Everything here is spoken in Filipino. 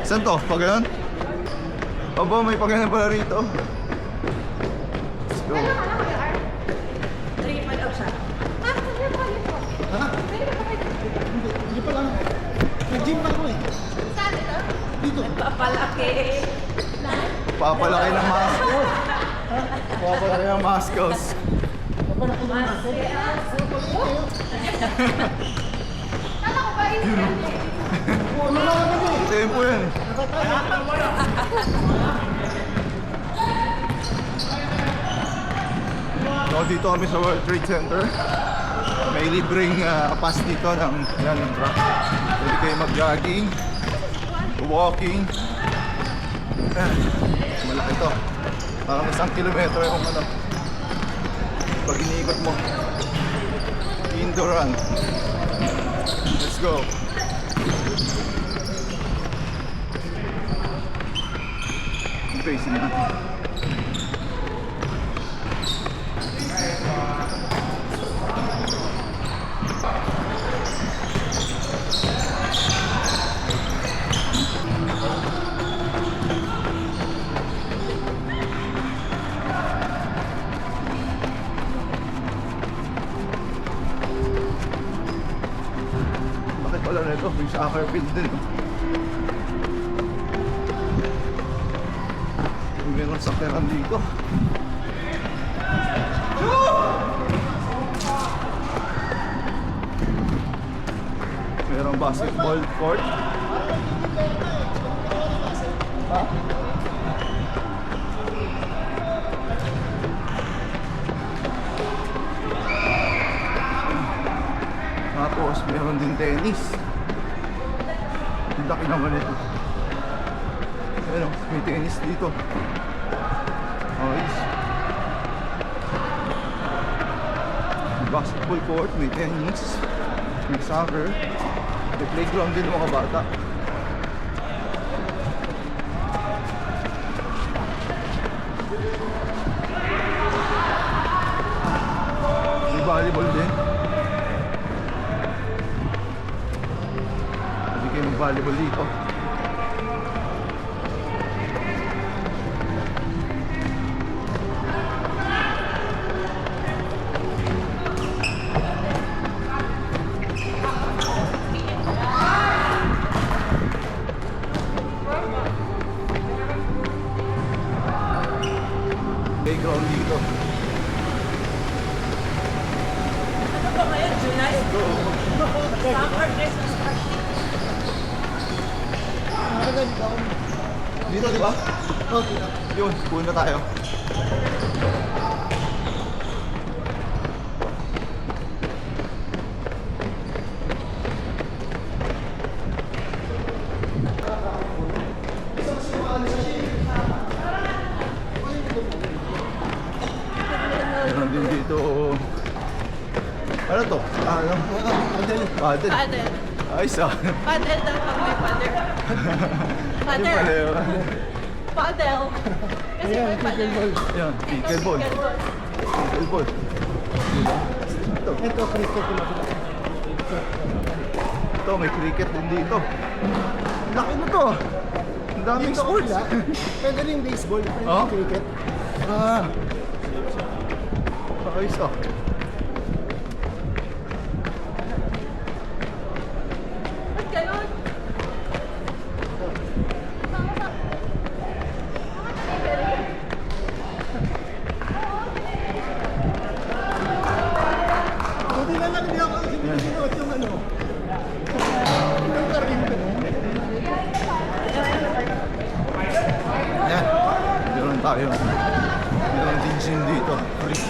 Saan to? Pag ganun? Aba, may pag ganun pala rito. Let's go. Hindi pa lang. Nag-gym pa ako eh. Saan ito? Dito. Papalaki. Papalaki ng muscles. Papalaki ng muscles. Papalaki ng muscle. Kala ko ba yun? Ano lang kami? Tempo yan. So, dito kami sa World Trade Center. May libreng pass dito ng truck. Pwede kayo mag-jogging, walking. Malaki to. Parang 1 kilometro yung ano. Pag iniikot mo. Indoor run. Let's go. Facing na. Bakit pala nito? May soccer field din. Meron sa peran dito. Merong basketball court. Ha? Tapos meron din tennis. Ang laki naman ito. Ano, may tennis dito. Nice. May basketball court, may tennis, may soccer, may playground din mga bata. May volleyball din. Pwede kayo mag-volleyball dito. Playground dito. Ano ba ngayon? July? Summer Christmas party. Dito, di ba? Oh, dito. Yun, puno tayo. Meron din dito. Ano to? Ano? Padel. Paddle. Paddle. Ayos ah. Paddle daw pag may paddle. Yung pala Paddle. yun. Paddle. Kasi Ayan, may paddle. pickleball. Yan, pickleball. Pickleball. Ito. Ito, cricket yung mabila. Ito, may cricket din dito. Laki na to. Ang daming Dito sports. wala. Pwede rin baseball, pwede Oh? rin cricket. Ah. Ayos ah. Ba't ganun? Buti na lang hindi ako sinuot yung ano. Yung karin ko. Yan. Meron tayo. Meron din gym dito. Free.